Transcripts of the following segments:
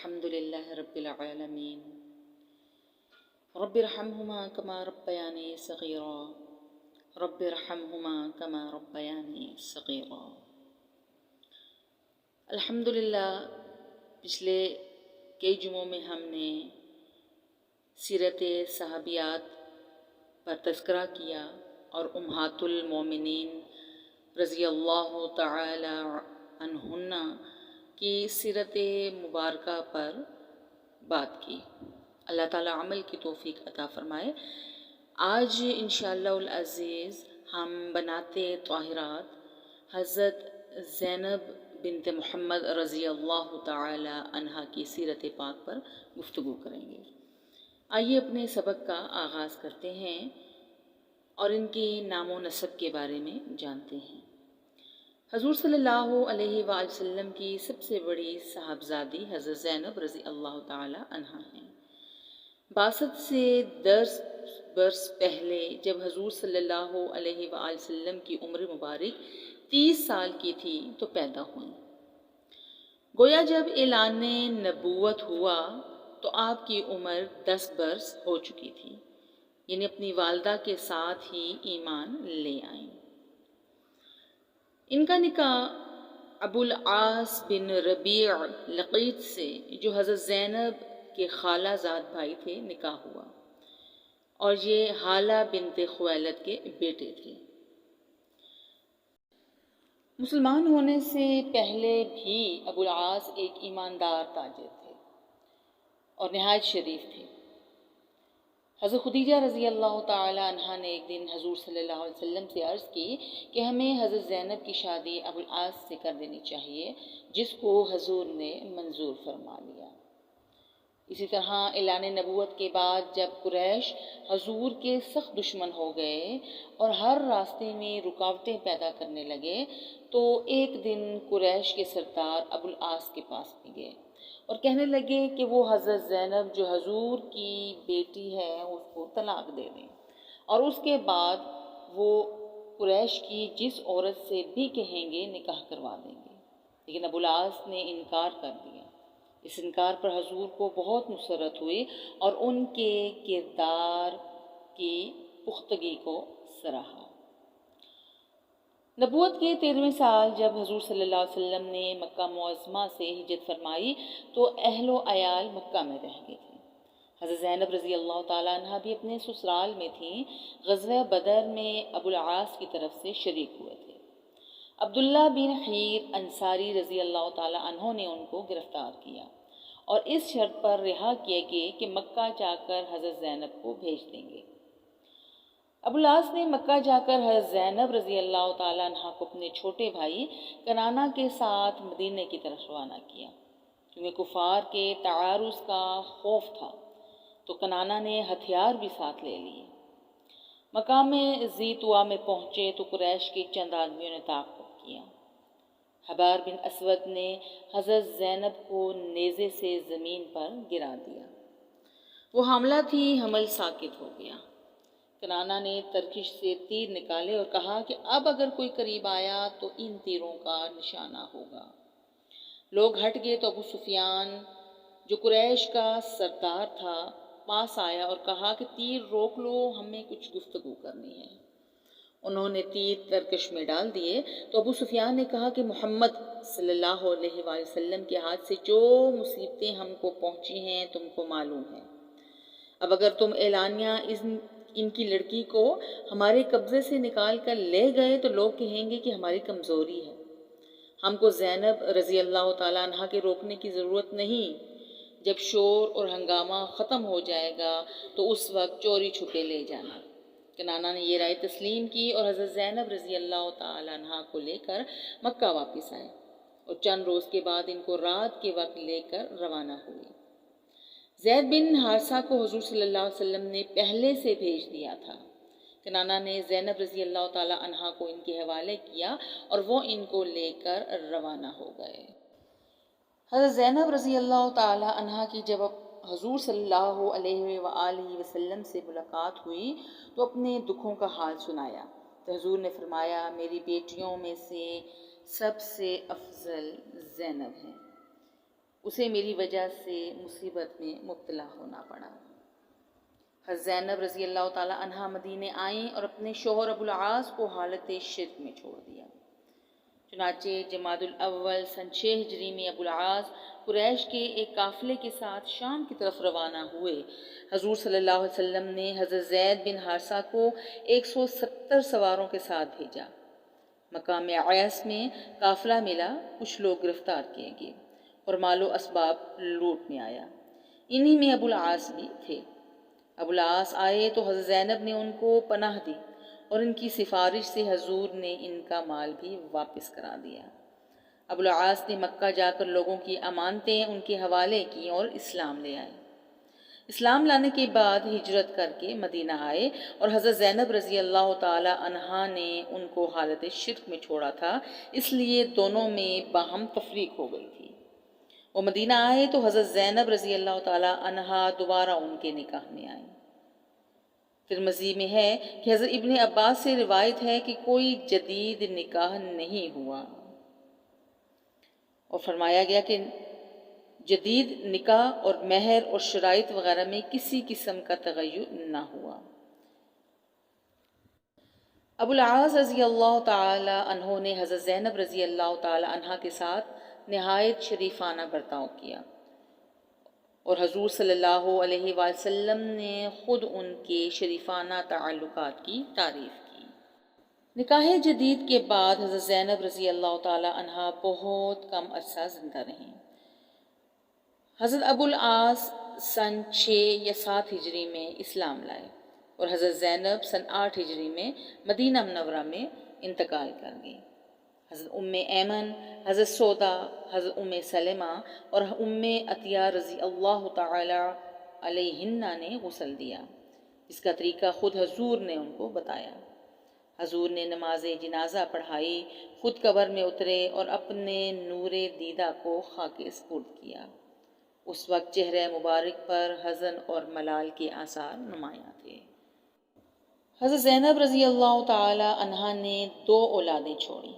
الحمد لله رب العالمين رب ارحمهما كما ربياني صغيرا رب ارحمهما كما ربياني صغيرا۔ الحمدللہ پچھلے کئی جمعوں میں ہم نے سیرت صحابیات پر تذکرہ کیا اور امہات المومنین رضی اللہ تعالی عنہن کی سیرت مبارکہ پر بات کی۔ اللہ تعالیٰ عمل کی توفیق عطا فرمائے۔ آج انشاءاللہ العزیز ہم بنات طاہرات حضرت زینب بنت محمد رضی اللہ تعالی عنہا کی سیرت پاک پر گفتگو کریں گے۔ آئیے اپنے سبق کا آغاز کرتے ہیں اور ان کی نام و نسب کے بارے میں جانتے ہیں۔ حضور صلی اللہ علیہ وآلہ وسلم کی سب سے بڑی صاحبزادی حضرت زینب رضی اللہ تعالی عنہا ہیں۔ بعثت سے 10 برس پہلے جب حضور صلی اللہ علیہ وآلہ وسلم کی عمر مبارک 30 سال کی تھی تو پیدا ہوئیں۔ گویا جب اعلان نبوت ہوا تو آپ کی عمر 10 برس ہو چکی تھی، یعنی اپنی والدہ کے ساتھ ہی ایمان لے آئیں۔ ان کا نکاح ابو العاص بن ربیع لقیط سے، جو حضرت زینب کے خالہ زاد بھائی تھے، نکاح ہوا اور یہ ہالہ بنت خویلد کے بیٹے تھے۔ مسلمان ہونے سے پہلے بھی ابو العاص ایک ایماندار تاجر تھے اور نہایت شریف تھے۔ حضرت خدیجہ رضی اللہ تعالی عنہا نے ایک دن حضور صلی اللہ علیہ وسلم سے عرض کی کہ ہمیں حضرت زینب کی شادی ابو العاص سے کر دینی چاہیے، جس کو حضور نے منظور فرما لیا۔ اسی طرح اعلان نبوت کے بعد جب قریش حضور کے سخت دشمن ہو گئے اور ہر راستے میں رکاوٹیں پیدا کرنے لگے تو ایک دن قریش کے سردار ابو العاص کے پاس بھی گئے اور کہنے لگے کہ وہ حضرت زینب جو حضور کی بیٹی ہے اس کو طلاق دے دیں، اور اس کے بعد وہ قریش کی جس عورت سے بھی کہیں گے نکاح کروا دیں گے۔ لیکن ابو العاص نے انکار کر دیا۔ اس انکار پر حضور کو بہت مسرت ہوئی اور ان کے کردار کی پختگی کو سراہا۔ نبوت کے 13ویں سال جب حضور صلی اللہ علیہ وسلم نے مکہ معظمہ سے ہجرت فرمائی تو اہل و عیال مکہ میں رہ گئے تھے۔ حضرت زینب رضی اللہ تعالیٰ عنہ بھی اپنے سسرال میں تھیں۔ غزوہ بدر میں ابو العاص کی طرف سے شریک ہوئے تھے۔ عبداللہ بن حیر انصاری رضی اللہ تعالیٰ عنہ نے ان کو گرفتار کیا اور اس شرط پر رہا کیے گئے کہ مکہ جا کر حضرت زینب کو بھیج دیں گے۔ ابو العاص نے مکہ جا کر حضرت زینب رضی اللہ تعالیٰ عنہ کو اپنے چھوٹے بھائی کنانہ کے ساتھ مدینے کی طرف روانہ کیا، کیونکہ کفار کے تعارض کا خوف تھا تو کنانہ نے ہتھیار بھی ساتھ لے لیے۔ مقام ذی طویٰ میں پہنچے تو قریش کے چند آدمیوں نے تعاقب کیا۔ حبار بن اسود نے حضرت زینب کو نیزے سے زمین پر گرا دیا۔ وہ حاملہ تھی، حمل ساقط ہو گیا۔ کنانہ نے ترکش سے تیر نکالے اور کہا کہ اب اگر کوئی قریب آیا تو ان تیروں کا نشانہ ہوگا۔ لوگ ہٹ گئے تو ابو سفیان جو قریش کا سردار تھا پاس آیا اور کہا کہ تیر روک لو، ہمیں کچھ گفتگو کرنی ہے۔ انہوں نے تیر ترکش میں ڈال دیے تو ابو سفیان نے کہا کہ محمد صلی اللہ علیہ وآلہ وسلم کے ہاتھ سے جو مصیبتیں ہم کو پہنچی ہیں تم کو معلوم ہے۔ اب اگر تم اعلانیہ ان کی لڑکی کو ہمارے قبضے سے نکال کر لے گئے تو لوگ کہیں گے کہ ہماری کمزوری ہے۔ ہم کو زینب رضی اللہ تعالیٰ عنہ کے روکنے کی ضرورت نہیں۔ جب شور اور ہنگامہ ختم ہو جائے گا تو اس وقت چوری چھپے لے جانا۔ کنانہ نے یہ رائے تسلیم کی اور حضرت زینب رضی اللہ تعالیٰ عنہ کو لے کر مکہ واپس آئے اور چند روز کے بعد ان کو رات کے وقت لے کر روانہ ہوئے۔ زید بن حارثہ کو حضور صلی اللہ علیہ وسلم نے پہلے سے بھیج دیا تھا۔ کنانہ نے زینب رضی اللہ تعالیٰ عنہ کو ان کے حوالے کیا اور وہ ان کو لے کر روانہ ہو گئے۔ حضرت زینب رضی اللہ تعالیٰ عنہ کی جب حضور صلی اللہ علیہ وآلہ وسلم سے ملاقات ہوئی تو اپنے دکھوں کا حال سنایا تو حضور نے فرمایا میری بیٹیوں میں سے سب سے افضل زینب ہے۔ اسے میری وجہ سے مصیبت میں مبتلا ہونا پڑا۔ حضرت زینب رضی اللہ تعالی عنہا مدینے آئیں اور اپنے شوہر ابو العاص کو حالت شرک میں چھوڑ دیا۔ چنانچہ جمادی الاول سن 6 ہجری میں ابو العاص قریش کے ایک قافلے کے ساتھ شام کی طرف روانہ ہوئے۔ حضور صلی اللہ علیہ وسلم نے حضرت زید بن حارثہ کو 170 سواروں کے ساتھ بھیجا۔ مقام عیس میں قافلہ ملا، کچھ لوگ گرفتار کیے گئے اور مال و اسباب لوٹ میں آیا۔ انہی میں ابو العاص بھی تھے۔ ابو العاص آئے تو حضرت زینب نے ان کو پناہ دی اور ان کی سفارش سے حضور نے ان کا مال بھی واپس کرا دیا۔ ابو العاص نے مکہ جا کر لوگوں کی امانتیں ان کے حوالے کی اور اسلام لے آئے۔ اسلام لانے کے بعد ہجرت کر کے مدینہ آئے اور حضرت زینب رضی اللہ تعالی عنہا نے ان کو حالت شرک میں چھوڑا تھا، اس لیے دونوں میں باہم تفریق ہو گئی تھی۔ وہ مدینہ آئے تو حضرت زینب رضی اللہ تعالی عنہا دوبارہ ان کے نکاح میں آئیں۔ ترمذی میں ہے کہ حضرت ابن عباس سے روایت ہے کہ کوئی جدید نکاح نہیں ہوا، اور فرمایا گیا کہ جدید نکاح اور مہر اور شرائط وغیرہ میں کسی قسم کا تغیر نہ ہوا۔ ابو العاص رضی اللہ تعالی عنہ نے حضرت زینب رضی اللہ تعالی عنہا کے ساتھ نہایت شریفانہ برتاؤ کیا، اور حضور صلی اللہ علیہ وسلم نے خود ان کے شریفانہ تعلقات کی تعریف کی۔ نکاح جدید کے بعد حضرت زینب رضی اللہ تعالی عنہا بہت کم عرصہ زندہ رہیں۔ حضرت ابو العاص سن 6 یا 7 ہجری میں اسلام لائے اور حضرت زینب سن 8 ہجری میں مدینہ منورہ میں انتقال کر گئی۔ حضرت ام ایمن، حضرت سودا، حضرت ام سلمہ اور ام عطیہ رضی اللہ تعالی علیہن نے غسل دیا۔ اس کا طریقہ خود حضور نے ان کو بتایا۔ حضور نے نماز جنازہ پڑھائی، خود قبر میں اترے اور اپنے نور دیدہ کو خاک سپرد کیا۔ اس وقت چہرہ مبارک پر حزن اور ملال کے آثار نمایاں تھے۔ حضرت زینب رضی اللہ تعالی عنہا نے 2 اولادیں چھوڑیں،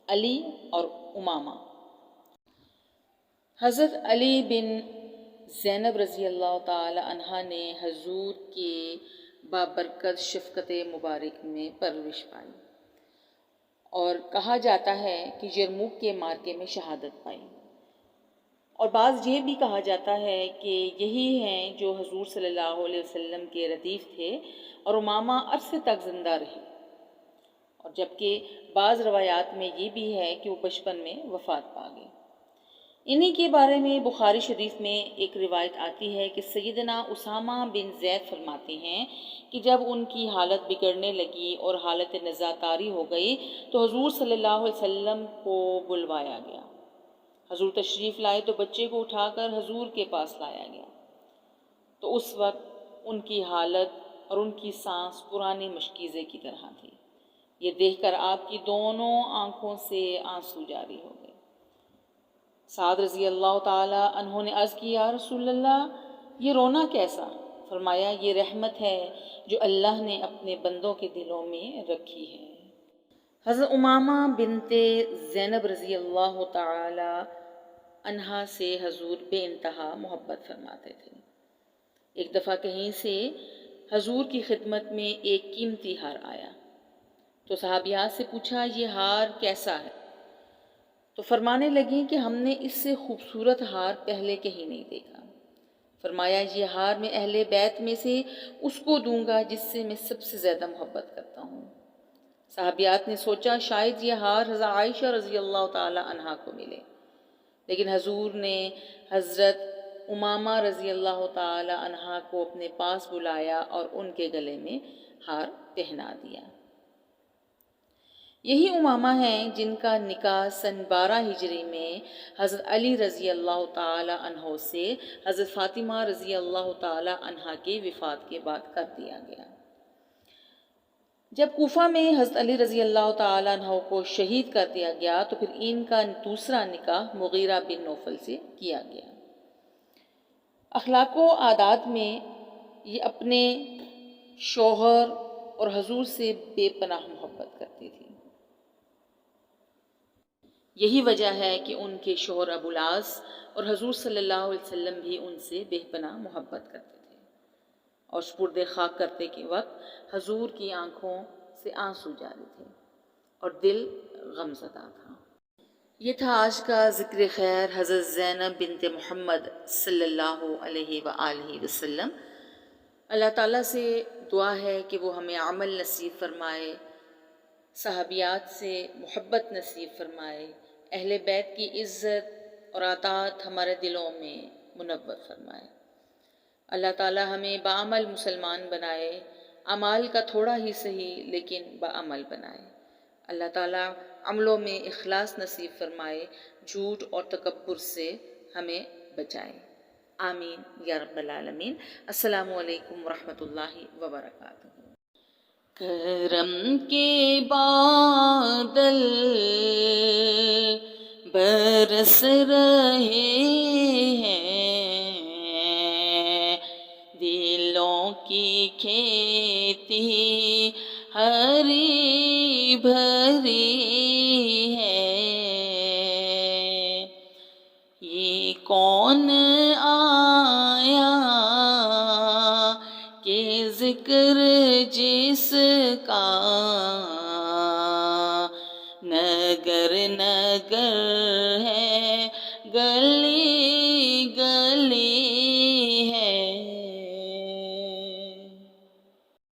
علی اور امامہ۔ حضرت علی بن زینب رضی اللہ تعالی عنہا نے حضور کے بابرکت شفقت مبارک میں پرورش پائی اور کہا جاتا ہے کہ یرموک کے معرکے میں شہادت پائی، اور بعض یہ بھی کہا جاتا ہے کہ یہی ہیں جو حضور صلی اللہ علیہ وسلم کے ردیف تھے اور امامہ عرصے تک زندہ رہی، اور جبکہ بعض روایات میں یہ بھی ہے کہ وہ بچپن میں وفات پا گئے۔ انہی کے بارے میں بخاری شریف میں ایک روایت آتی ہے کہ سیدنا اسامہ بن زید فرماتے ہیں کہ جب ان کی حالت بگڑنے لگی اور حالت نزاع طاری ہو گئی تو حضور صلی اللہ علیہ وسلم کو بلوایا گیا۔ حضور تشریف لائے تو بچے کو اٹھا کر حضور کے پاس لایا گیا، تو اس وقت ان کی حالت اور ان کی سانس پرانی مشکیزے کی طرح تھی۔ یہ دیکھ کر آپ کی دونوں آنکھوں سے آنسو جاری ہو گئے۔ سعد رضی اللہ تعالی عنہ نے عرض کی، یا رسول اللہ، یہ رونا کیسا؟ فرمایا، یہ رحمت ہے جو اللہ نے اپنے بندوں کے دلوں میں رکھی ہے۔ حضرت امامہ بنت زینب رضی اللہ تعالی عنہا سے حضور بے انتہا محبت فرماتے تھے۔ ایک دفعہ کہیں سے حضور کی خدمت میں ایک قیمتی ہار آیا تو صحابیات سے پوچھا، یہ ہار کیسا ہے؟ تو فرمانے لگیں کہ ہم نے اس سے خوبصورت ہار پہلے کہیں نہیں دیکھا۔ فرمایا، یہ ہار میں اہل بیت میں سے اس کو دوں گا جس سے میں سب سے زیادہ محبت کرتا ہوں۔ صحابیات نے سوچا شاید یہ ہار حضرت عائشہ رضی اللہ تعالی عنہا کو ملے، لیکن حضور نے حضرت امامہ رضی اللہ تعالی عنہا کو اپنے پاس بلایا اور ان کے گلے میں ہار پہنا دیا۔ یہی امامہ ہیں جن کا نکاح سن 12 ہجری میں حضرت علی رضی اللہ تعالی عنہ سے حضرت فاطمہ رضی اللہ تعالی عنہا کی وفات کے بعد کر دیا گیا۔ جب کوفہ میں حضرت علی رضی اللہ تعالی عنہ کو شہید کر دیا گیا تو پھر ان کا دوسرا نکاح مغیرہ بن نوفل سے کیا گیا۔ اخلاق و عادات میں یہ اپنے شوہر اور حضور سے بے پناہ محبت کرتی تھی۔ یہی وجہ ہے کہ ان کے شوہر ابو العاص اور حضور صلی اللہ علیہ وسلم بھی ان سے بے پناہ محبت کرتے تھے، اور سپرد خاک کرتے کے وقت حضور کی آنکھوں سے آنسو جاری تھے اور دل غمزدہ تھا۔ یہ تھا آج کا ذکر خیر حضرت زینب بنت محمد صلی اللہ علیہ وآلہ وسلم۔ اللہ تعالیٰ سے دعا ہے کہ وہ ہمیں عمل نصیب فرمائے، صحابیات سے محبت نصیب فرمائے، اہل بیت کی عزت اور اطاعت ہمارے دلوں میں منور فرمائے۔ اللہ تعالیٰ ہمیں بعمل مسلمان بنائے، اعمال کا تھوڑا ہی صحیح لیکن بعمل بنائے۔ اللہ تعالیٰ عملوں میں اخلاص نصیب فرمائے، جھوٹ اور تکبر سے ہمیں بچائے، آمین یا رب العالمین۔ السلام علیکم ورحمۃ اللہ وبرکاتہ۔ کرم کے بادل برس رہے ہیں، دلوں کی کھیتی ہری بھری ہے، یہ کون آیا کہ ذکر جس کا نگر نگر ہے گلی